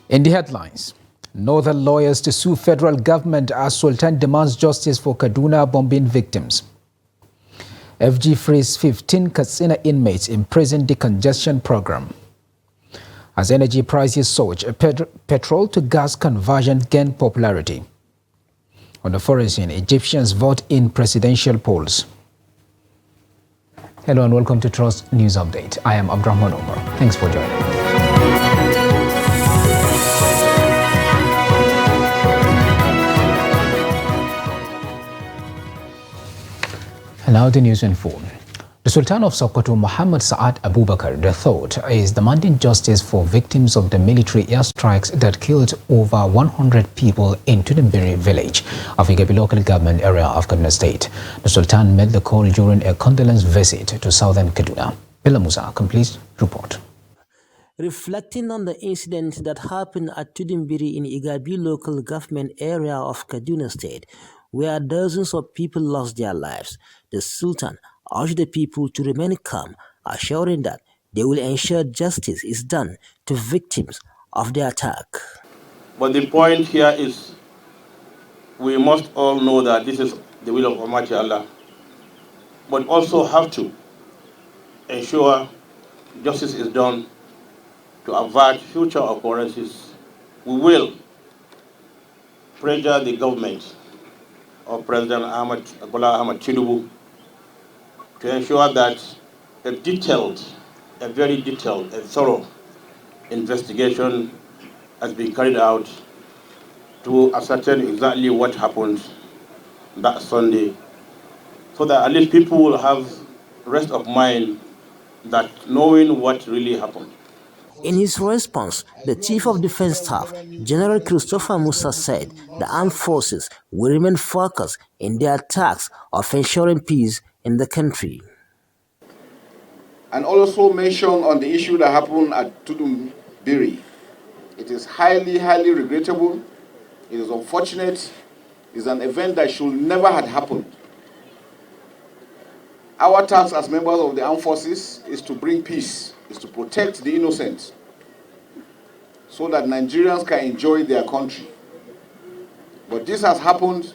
In the headlines, Northern lawyers to sue federal government as Sultan demands justice for Kaduna bombing victims. FG frees 15 Katsina inmates in prison decongestion program. As energy prices surge, petrol to gas conversion gain popularity. On the foreign scene, Egyptians vote in presidential polls. Hello and welcome to Trust News Update. I am Abdurrahman Omar. Thanks for joining us. And now the news in full. The Sultan of Sokoto, Muhammad Saad Abubakar III, is demanding justice for victims of the military airstrikes that killed over 100 people in Tudumbiri village of Igabi local government area of Kaduna State. The Sultan made the call during a condolence visit to southern Kaduna. Bella Musa completes report. Reflecting on the incident that happened at Tudumbiri in Igabi local government area of Kaduna State, where dozens of people lost their lives, the Sultan urged the people to remain calm, assuring that they will ensure justice is done to victims of the attack. But the point here is we must all know that this is the will of Almighty Allah, but also have to ensure justice is done to avert future occurrences. We will pressure the government of President Bola Ahmed Tinubu to ensure that a very detailed and thorough investigation has been carried out to ascertain exactly what happened that Sunday, so that at least people will have rest of mind that knowing what really happened. In his response, the Chief of Defense Staff, General Christopher Musa, said the armed forces will remain focused in their tasks of ensuring peace in the country. And also mention on the issue that happened at Tudumbiri. It is highly, highly regrettable. It is unfortunate. It is an event that should never have happened. Our task as members of the armed forces is to bring peace, is to protect the innocent, so that Nigerians can enjoy their country. But this has happened,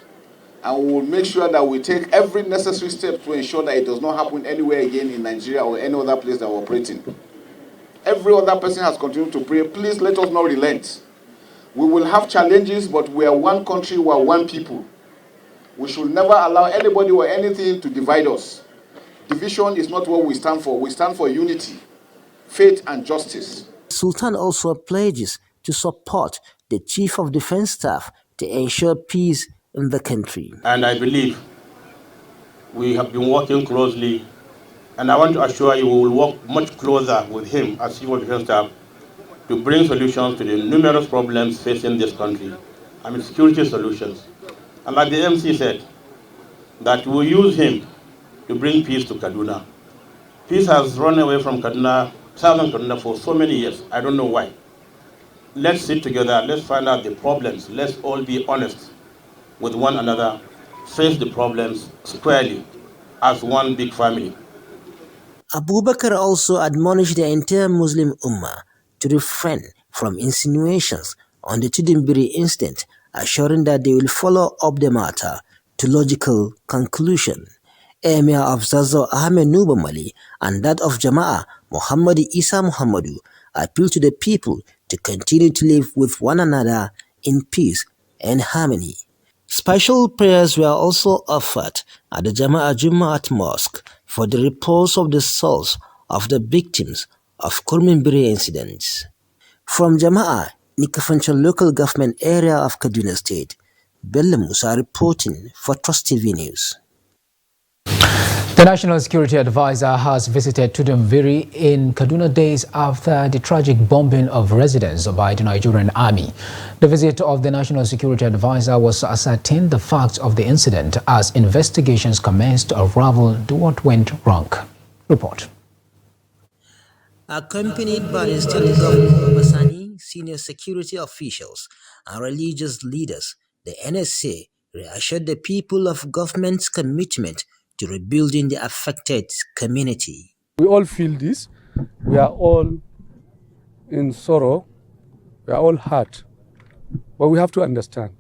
and we will make sure that we take every necessary step to ensure that it does not happen anywhere again in Nigeria or any other place that we're operating. Every other person has continued to pray. Please let us not relent. We will have challenges, but we are one country, we are one people. We should never allow anybody or anything to divide us. Division is not what we stand for. We stand for unity, faith, and justice. Sultan also pledges to support the Chief of Defense Staff to ensure peace in the country. And I believe we have been working closely, and I want to assure you we will work much closer with him as Chief of Defense Staff to bring solutions to the numerous problems facing this country. I mean, security solutions. And like the MC said, that we will use him to bring peace to Kaduna. Peace has run away from Kaduna, southern Kaduna, for so many years. I don't know why. Let's sit together, let's find out the problems, let's all be honest with one another, face the problems squarely as one big family. Abubakar also admonished the entire Muslim Ummah to refrain from insinuations on the Tudumbiri incident, assuring that they will follow up the matter to logical conclusion. Emir of Zazzau Ahmed Nuba Mali and that of Jama'ah Muhammadi Isa Muhammadu appealed to the people to continue to live with one another in peace and harmony. Special prayers were also offered at the Jama'ah Jumma'at Mosque for the repose of the souls of the victims of Kurmimbiri incidents. From Jama'ah, Nikafancha local government area of Kaduna State, Bella Musa reporting for Trust TV News. The National Security Advisor has visited Tudumbiri in Kaduna days after the tragic bombing of residents by the Nigerian army. The visit of the National Security Advisor was to ascertain the facts of the incident as investigations commenced to unravel what went wrong. Report. Accompanied by the state governor Obasani, senior security officials and religious leaders, the NSA reassured the people of government's commitment to rebuilding the affected community. We all feel this. We are all in sorrow We are all hurt. But we have to understand,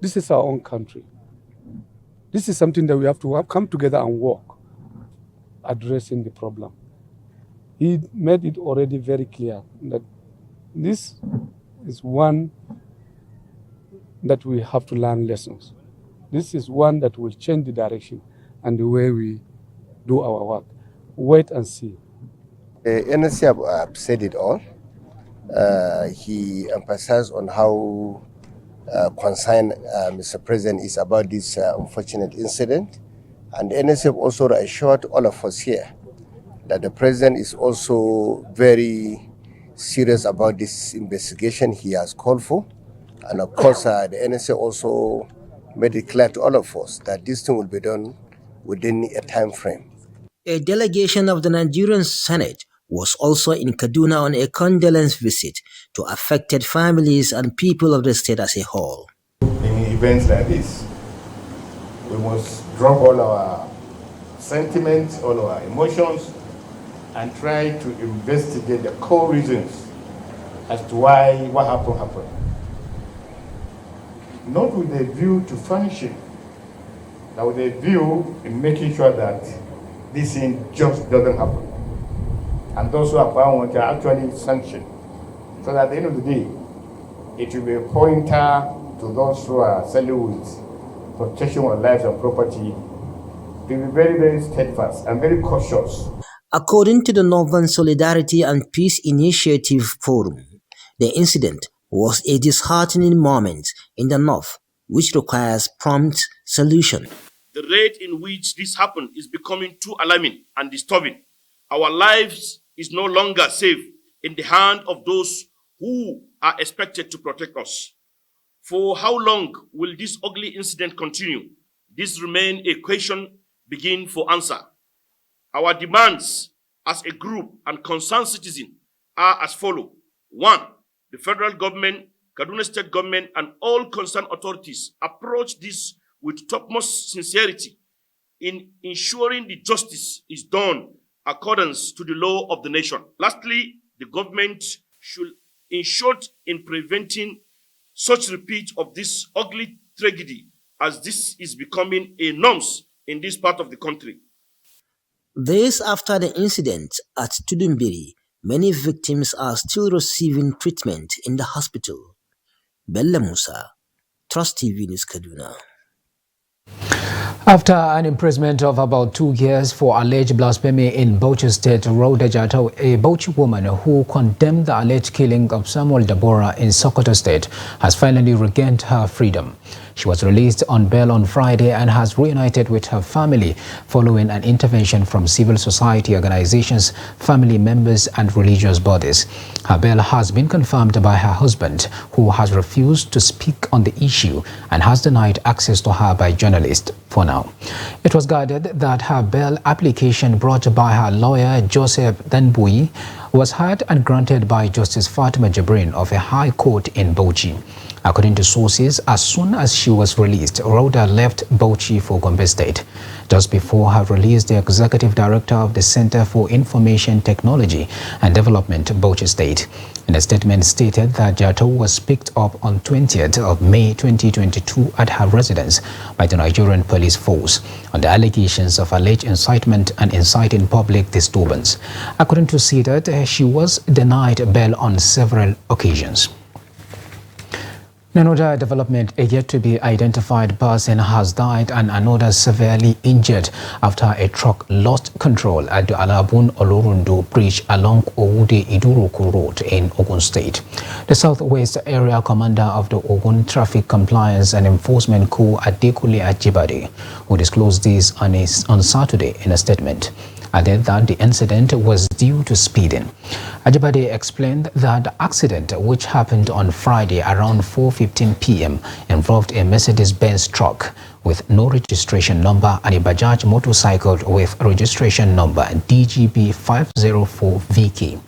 this is our own country. This is something that we have to come together and work, addressing the problem. He made it already very clear that this is one that we have to learn lessons. This is one that will change the direction and the way we do our work. Wait and see. NSC said it all. He emphasized on how concerned Mr. President is about this unfortunate incident. And the NSF also assured all of us here that the President is also very serious about this investigation he has called for. And of course, the NSA also made it clear to all of us that this thing will be done within a time frame. A delegation of the Nigerian Senate was also in Kaduna on a condolence visit to affected families and people of the state as a whole. In events like this, we must drop all our sentiments, all our emotions, and try to investigate the core reasons as to why what happened. Not with a view to function, but with a view in making sure that this thing just doesn't happen. And those who are bound can actually sanction. So that at the end of the day, it will be a pointer to those who are selling with protection of lives and property to be very, very steadfast and very cautious. According to the Northern Solidarity and Peace Initiative Forum, the incident was a disheartening moment in the North, which requires prompt solution. The rate in which this happened is becoming too alarming and disturbing. Our lives is no longer safe in the hand of those who are expected to protect us. For how long will this ugly incident continue? This remains a question begin for answer. Our demands as a group and concerned citizens are as follows. 1. The federal government, Kaduna State government, and all concerned authorities approach this with topmost sincerity in ensuring the justice is done accordance to the law of the nation. Lastly, the government should ensure in preventing such repeat of this ugly tragedy, as this is becoming a norm in this part of the country. Days after the incident at Tudumbiri, many victims are still receiving treatment in the hospital. Bella Musa, Trust TV News, Kaduna. After an imprisonment of about 2 years for alleged blasphemy in Bauchi State, Rhoda Jato, a Bauchi woman who condemned the alleged killing of Samuel Deborah in Sokoto State, has finally regained her freedom. She was released on bail on Friday and has reunited with her family following an intervention from civil society organizations, family members and religious bodies. Her bail has been confirmed by her husband, who has refused to speak on the issue and has denied access to her by journalists for now. It was guided that her bail application brought by her lawyer Joseph Denbui was heard and granted by Justice Fatima Jibrin of a high court in Bauchi. According to sources, as soon as she was released, Rhoda left Bauchi for Gombe State. Just before her release, the executive director of the Center for Information Technology and Development, Bauchi State, in a statement stated that Jato was picked up on 20th of May 2022 at her residence by the Nigerian police force on the allegations of alleged incitement and inciting public disturbance. According to CIDAD, she was denied bail on several occasions. Another development, a yet-to-be-identified person has died and another severely injured after a truck lost control at the Alabun-Olorundu Bridge along Owude-Iduruku Road in Ogun State. The Southwest Area Commander of the Ogun Traffic Compliance and Enforcement Corps, Adekule Ajibade, who disclosed this on Saturday in a statement, added that the incident was due to speeding. Ajibade explained that the accident, which happened on Friday around 4:15 p.m., involved a Mercedes-Benz truck with no registration number and a Bajaj motorcycle with registration number DGB 504VK.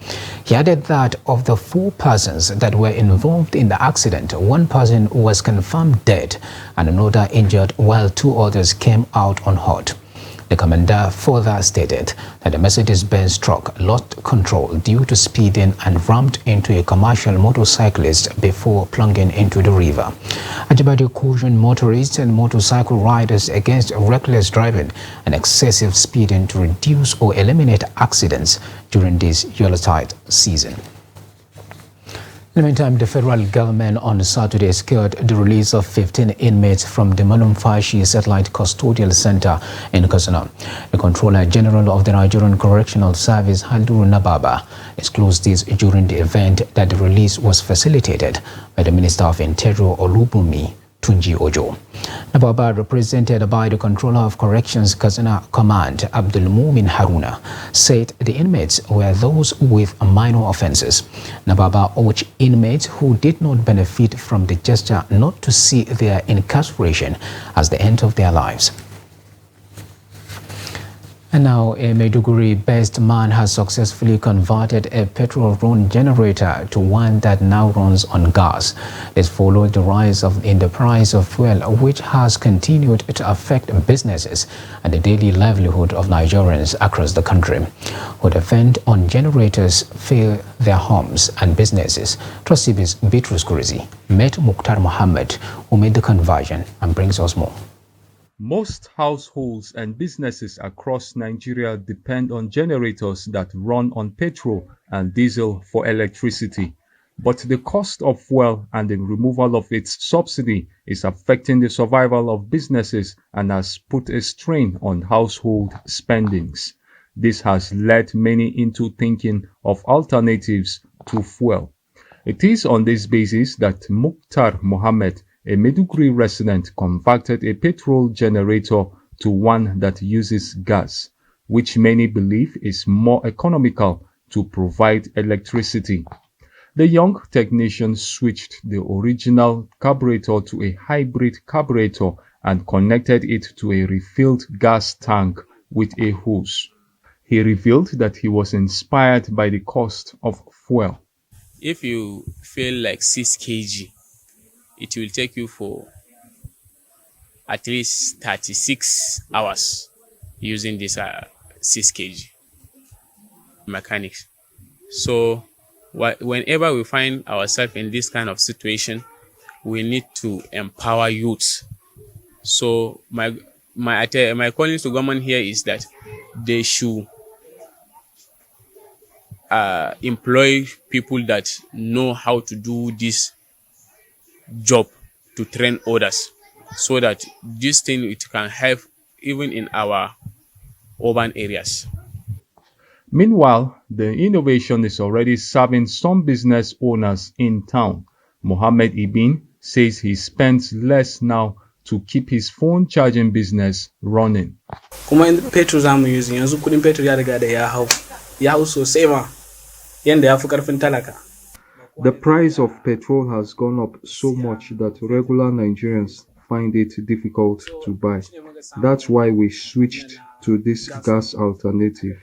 He added that of the 4 persons that were involved in the accident, 1 person was confirmed dead and another injured, while 2 others came out unhurt. The commander further stated that the Mercedes-Benz truck lost control due to speeding and rammed into a commercial motorcyclist before plunging into the river. Ajibade cautioned motorists and motorcycle riders against reckless driving and excessive speeding to reduce or eliminate accidents during this Yuletide season. In the meantime, the federal government on Saturday secured the release of 15 inmates from the Manumfashi Satellite Custodial Center in Katsina. The Controller General of the Nigerian Correctional Service, Halduru Nababa, disclosed this during the event that the release was facilitated by the Minister of Interior Olubunmi Tunji Ojo. Nababa, represented by the Controller of Corrections Katsina Command, Abdulmumin Haruna, said the inmates were those with minor offences. Nababa urged inmates who did not benefit from the gesture not to see their incarceration as the end of their lives. And now, a Maiduguri-based man has successfully converted a petrol-run generator to one that now runs on gas. This followed the rise in the price of fuel, which has continued to affect businesses and the daily livelihood of Nigerians across the country, who depend on generators for their homes and businesses. Trustee Bitrus Kurizi met Mukhtar Mohammed, who made the conversion, and brings us more. Most households and businesses across Nigeria depend on generators that run on petrol and diesel for electricity. But the cost of fuel and the removal of its subsidy is affecting the survival of businesses and has put a strain on household spendings. This has led many into thinking of alternatives to fuel. It is on this basis that Mukhtar Mohammed, a Maiduguri resident, converted a petrol generator to one that uses gas, which many believe is more economical to provide electricity. The young technician switched the original carburetor to a hybrid carburetor and connected it to a refilled gas tank with a hose. He revealed that he was inspired by the cost of fuel. If you fill like 6 kg, it will take you for at least 36 hours using this 6 kg mechanics. So whenever we find ourselves in this kind of situation, we need to empower youth. So my calling to government here is that they should employ people that know how to do this job to train others, so that this thing it can help even in our urban areas. Meanwhile, the innovation is already serving some business owners in town. Mohammed Ibn says he spends less now to keep his phone charging business running. Kuma petrol zamu using yanzu kudin petrol ya riga da ya hau sosai ma yanda ya fi karfin talaka. The price of petrol has gone up so much that regular Nigerians find it difficult to buy. That's why we switched to this gas alternative.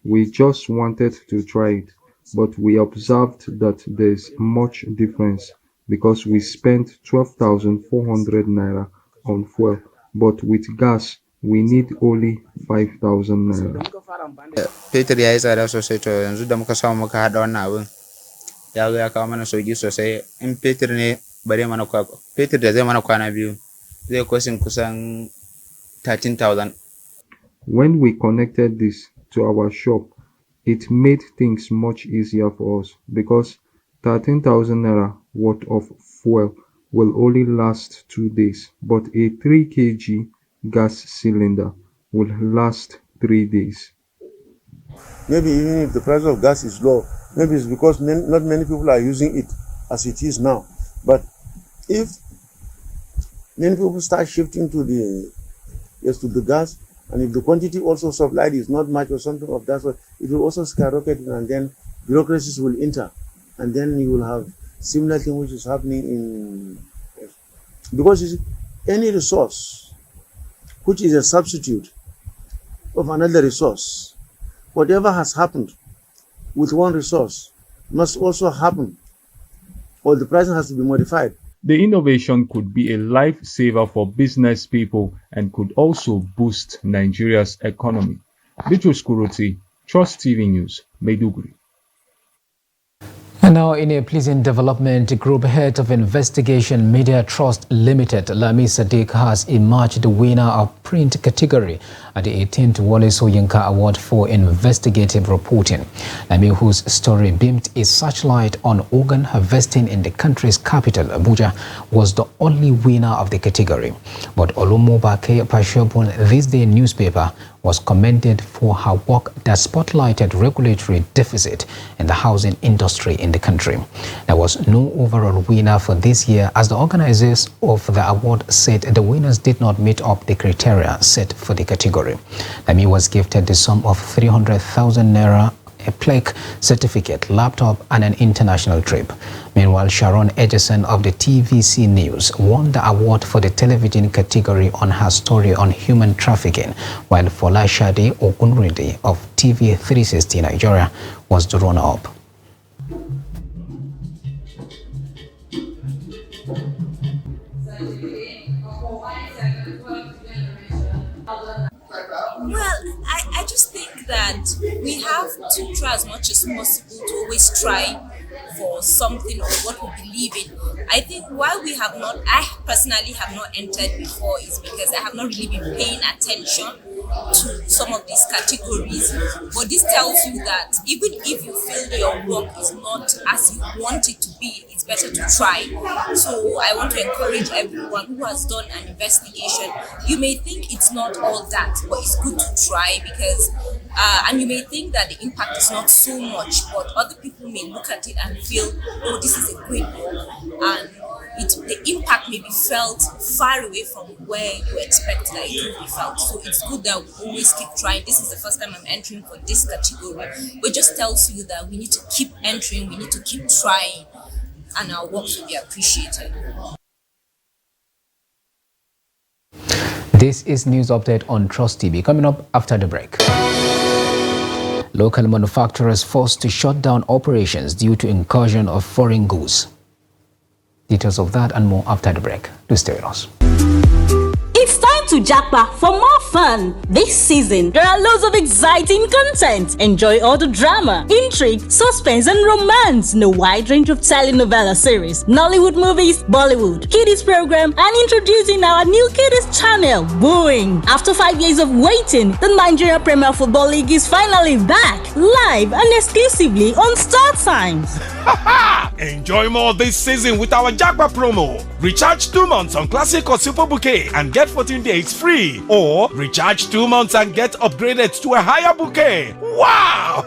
We just wanted to try it, but we observed that there's much difference because we spent 12,400 naira on fuel, but with gas we need only 5,000 naira. Petrol ya yi tsada sosai, to yanzu da muka samu muka hada wannan abin ya zo ya kawo mana sauki sosai. In petrol ne bare mana petrol da zai mana kwana biyu zai kosin kusan 13,000. When we connected this to our shop, it made things much easier for us because 13,000 naira worth of fuel will only last 2 days, but a 3 kg gas cylinder will last 3 days. Maybe even if the price of gas is low, maybe it's because not many people are using it as it is now. But if many people start shifting to the gas, and if the quantity also supplied is not much or something of that sort, it will also skyrocket, and then bureaucracies will enter, and then you will have similar thing which is happening in, because you see, any resource which is a substitute of another resource, whatever has happened with one resource must also happen, or the pricing has to be modified. The innovation could be a lifesaver for business people and could also boost Nigeria's economy. Bitrus Kuruti, Trust TV News, Maiduguri. And now, in a pleasing development, Group Head of Investigation Media Trust Limited, Lami Sadiq, has emerged the winner of print category at the 18th Wole Soyinka Award for Investigative Reporting. Lami, whose story beamed a searchlight on organ harvesting in the country's capital, Abuja, was the only winner of the category. But Olumobake Pashobun, this day newspaper, was commended for her work that spotlighted regulatory deficit in the housing industry in the country. There was no overall winner for this year, as the organizers of the award said the winners did not meet up the criteria set for the category. Lami was gifted the sum of 300,000 naira, a plaque, certificate, laptop, and an international trip. Meanwhile, Sharon Edgerson of the TVC News won the award for the television category on her story on human trafficking, while Folashade Ogunride of TV 360 Nigeria was the runner-up. Well, I just think that we have to try as much as possible to always try for something or what we believe in. I think why I personally have not entered before is because I have not really been paying attention to some of these categories. But this tells you that even if you feel your work is not as you want it to be, it's better to try. So I want to encourage everyone who has done an investigation. You may think it's not all that, but it's good to try because and you may think that the impact is not so much, but other people may look at it and feel, oh, this is a great book, and the impact may be felt far away from where you expect that it will be felt. So it's good that we always keep trying. This is the first time I'm entering for this category, but it just tells you that we need to keep entering, we need to keep trying, and our work will be appreciated. This is News Update on Trust TV. Coming up after the break. Local manufacturers forced to shut down operations due to incursion of foreign goods. Details of that and more after the break. Do stay with us. It's time to jackpot for more fun. This season, there are loads of exciting content. Enjoy all the drama, intrigue, suspense, and romance in a wide range of telenovela series, Nollywood movies, Bollywood, kiddies program, and introducing our new kiddies channel, Boeing. After 5 years of waiting, the Nigeria Premier Football League is finally back, live and exclusively on Star Times. Enjoy more this season with our jackpot promo. Recharge 2 months on Classic or Super Bouquet and get 14 days free, or recharge 2 months and get upgraded to a higher bouquet. Wow!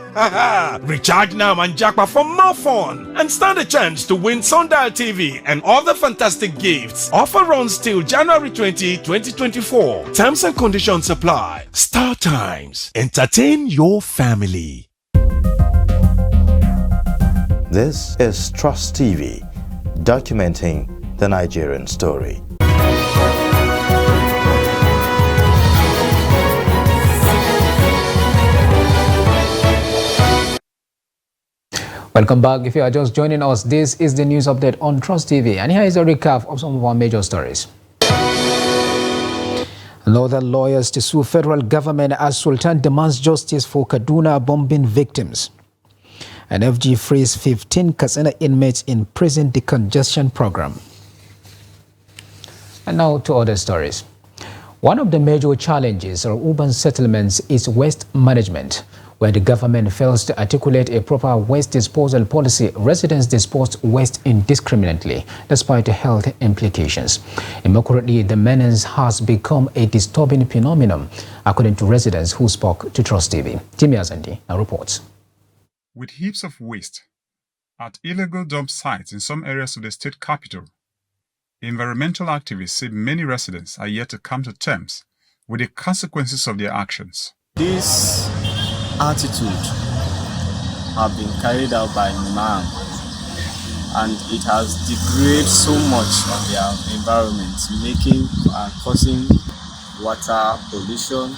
Recharge now and jackpot for more fun and stand a chance to win Sundial TV and other fantastic gifts. Offer runs till January 20, 2024. Terms and conditions apply. Star Times. Entertain your family. This is Trust TV, documenting the Nigerian story. Welcome back. If you are just joining us, this is the news update on Trust TV, and here is a recap of some of our major stories. Northern lawyers to sue federal government as Sultan demands justice for Kaduna bombing victims. And FG frees 15 Katsina inmates in prison decongestion program. And now to other stories. One of the major challenges of urban settlements is waste management. Where the government fails to articulate a proper waste disposal policy, residents dispose waste indiscriminately, despite the health implications. Immaculately, the menace has become a disturbing phenomenon, according to residents who spoke to Trust TV. Jimmy Azandi now reports. With heaps of waste at illegal dump sites in some areas of the state capital, environmental activists say many residents are yet to come to terms with the consequences of their actions. This attitude have been carried out by man, and it has degraded so much on their environment, making and causing water pollution,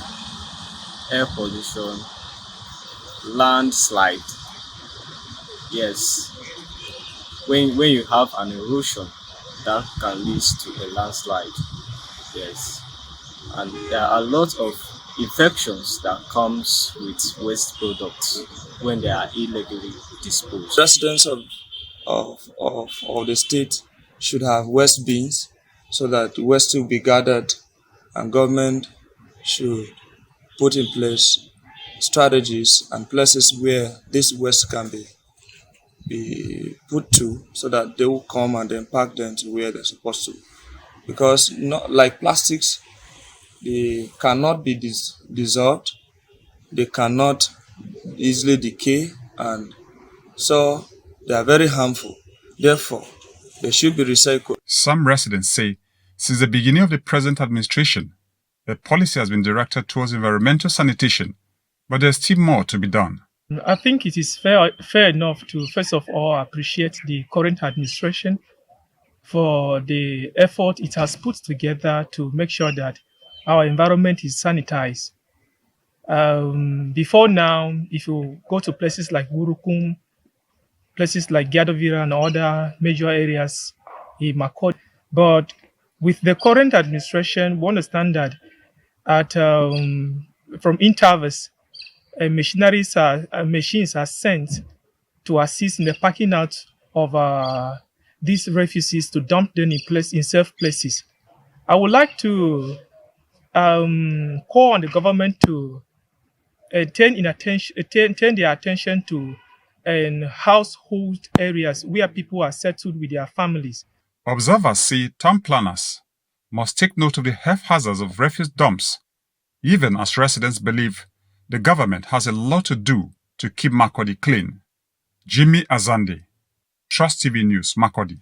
air pollution, landslide. Yes, when you have an erosion that can lead to a landslide. Yes. And there are a lot of infections that comes with waste products when they are illegally disposed. Residents of the state should have waste bins so that waste will be gathered, and government should put in place strategies and places where this waste can be put to, so that they will come and then pack them to where they're supposed to. Because not like plastics, they cannot be dissolved, they cannot easily decay, and so they are very harmful. Therefore, they should be recycled. Some residents say since the beginning of the present administration, the policy has been directed towards environmental sanitation, but there's still more to be done. I think it is fair enough to first of all appreciate the current administration for the effort it has put together to make sure that our environment is sanitized. Before now, if you go to places like Wurukum, places like Gadovira and other major areas in Makot, but with the current administration, we understand that from intervals, machines are sent to assist in the packing out of these refugees to dump them in safe places. I would like to call on the government to turn their attention to household areas where people are settled with their families. Observers say town planners must take note of the health hazards of refuse dumps, even as residents believe the government has a lot to do to keep Makurdi clean. Jimmy Azande, Trust TV News, Makurdi.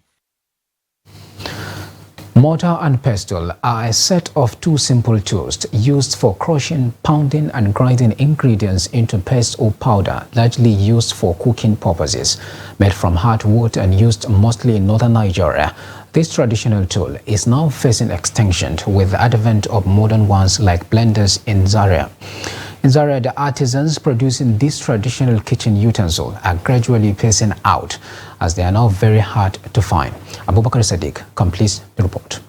Mortar and pestle are a set of two simple tools used for crushing, pounding and grinding ingredients into paste or powder, largely used for cooking purposes. Made from hardwood and used mostly in northern Nigeria, this traditional tool is now facing extinction with the advent of modern ones like blenders in Zaria. In Zaria, the artisans producing this traditional kitchen utensil are gradually phasing out as they are now very hard to find. Abubakar Sadiq completes the report.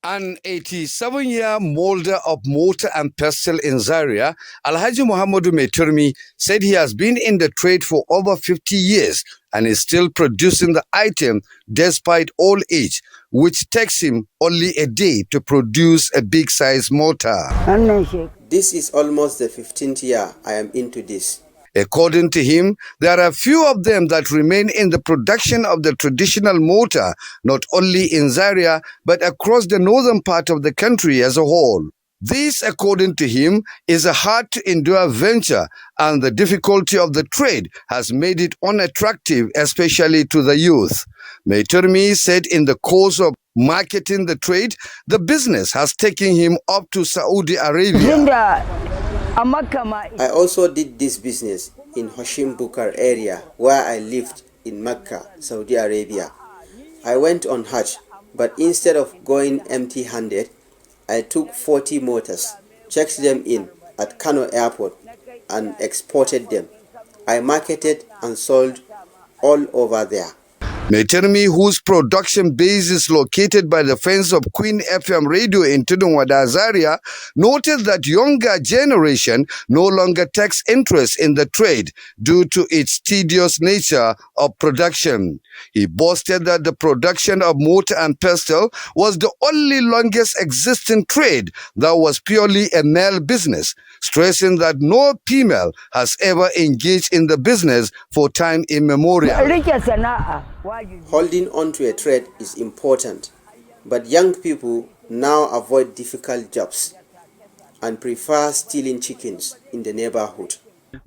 An 87-year molder of mortar and pestle in Zaria, Alhaji Muhammadu Meturmi said he has been in the trade for over 50 years and is still producing the item despite old age, which takes him only a day to produce a big-size mortar. This is almost the 15th year I am into this. According to him, there are few of them that remain in the production of the traditional mortar, not only in Zaria, but across the northern part of the country as a whole. This, according to him, is a hard-to-endure venture, and the difficulty of the trade has made it unattractive, especially to the youth. Meturmi said in the course of marketing the trade, the business has taken him up to Saudi Arabia. I also did this business in Hashim Bukar area where I lived in Mecca, Saudi Arabia. I went on Hajj, but instead of going empty-handed, I took 40 motors, checked them in at Kano Airport and exported them. I marketed and sold all over there. Meturmi, whose production base is located by the fence of Queen FM radio in Tudunwada, Zaria, noted that younger generation no longer takes interest in the trade due to its tedious nature of production. He boasted that the production of mortar and pestle was the only longest existing trade that was purely a male business, stressing that no female has ever engaged in the business for time immemorial. Holding on to a trade is important, but young people now avoid difficult jobs and prefer stealing chickens in the neighborhood.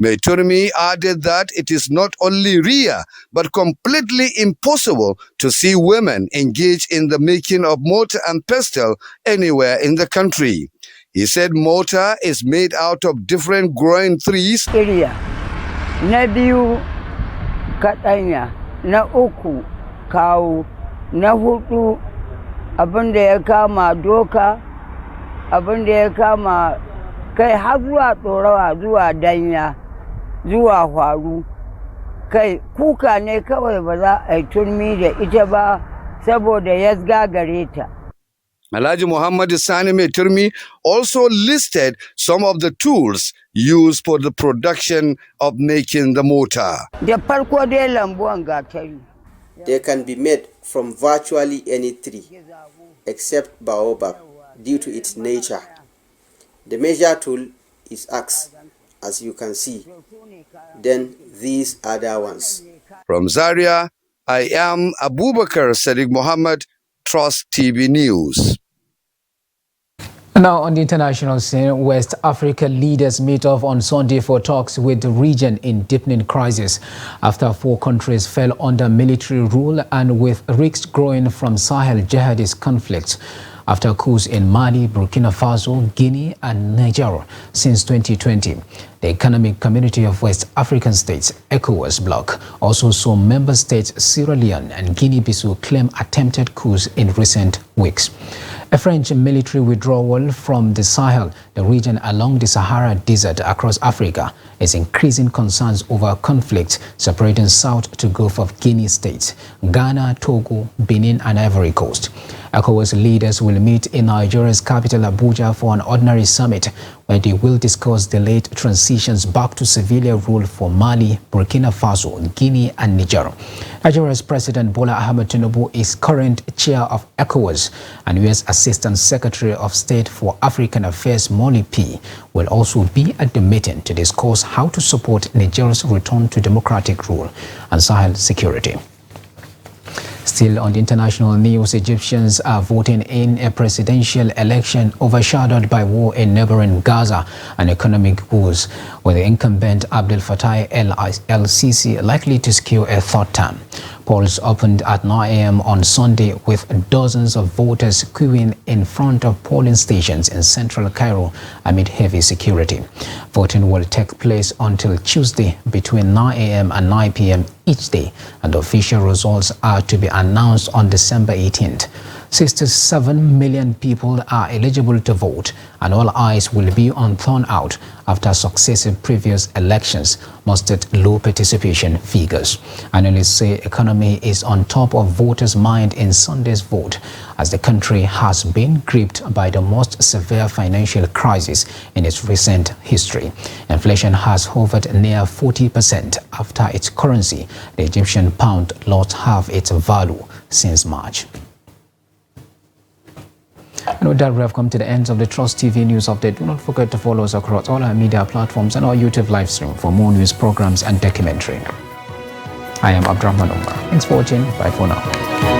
Meturmi added that it is not only rare, but completely impossible to see women engage in the making of mortar and pestle anywhere in the country. He said mortar is made out of different growing trees. Na uku kawo, na hudu abinda ya kama doka, abinda ya kama kai har zuwa tsorawa, zuwa danya, zuwa faru. Kai kuka ne kawai ba za a yi turmi da ita ba saboda yasga gare ta. Alhaji Muhammad Sani Mai Turmi also listed some of the tools used for the production of making the motor. Da farko dai lambuwan gatari. They can be made from virtually any tree, except baobab, due to its nature. The major tool is axe, as you can see. Then these other ones. From Zaria, I am Abubakar Sadiq Muhammad, Trust TV News. Now on the international scene, West Africa leaders meet off on Sunday for talks with the region in deepening crisis after 4 countries fell under military rule and with risks growing from Sahel jihadist conflicts after coups in Mali, Burkina Faso, Guinea and Niger since 2020. The Economic Community of West African States, ECOWAS bloc, also saw member states Sierra Leone and Guinea-Bissau claim attempted coups in recent weeks. A French military withdrawal from the Sahel, the region along the Sahara Desert across Africa, is increasing concerns over conflict separating South to Gulf of Guinea states, Ghana, Togo, Benin and Ivory Coast. ECOWAS leaders will meet in Nigeria's capital Abuja for an ordinary summit where they will discuss delayed transitions back to civilian rule for Mali, Burkina Faso, Guinea and Niger. Nigeria's President Bola Ahmed Tinubu is current chair of ECOWAS, and U.S. Assistant Secretary of State for African Affairs Molly P. will also be at the meeting to discuss how to support Nigeria's return to democratic rule and Sahel security. Still on the international news, Egyptians are voting in a presidential election overshadowed by war in neighboring Gaza and economic woes, with the incumbent Abdel Fattah el-Sisi likely to secure a 3rd term. Polls opened at 9 a.m. on Sunday with dozens of voters queuing in front of polling stations in central Cairo amid heavy security. Voting will take place until Tuesday between 9 a.m. and 9 p.m. each day, and official results are to be announced on December 18th. 67 million people are eligible to vote, and all eyes will be on turnout after successive previous elections mustered low participation figures. Analysts say economy is on top of voters' mind in Sunday's vote, as the country has been gripped by the most severe financial crisis in its recent history. Inflation has hovered near 40% after its currency, the Egyptian pound, lost half its value since March. And with that, we have come to the end of the Trust TV News Update. Do not forget to follow us across all our media platforms and our YouTube live stream for more news programs and documentary. I am Abdurrahman Umar. Thanks for watching. Bye for now.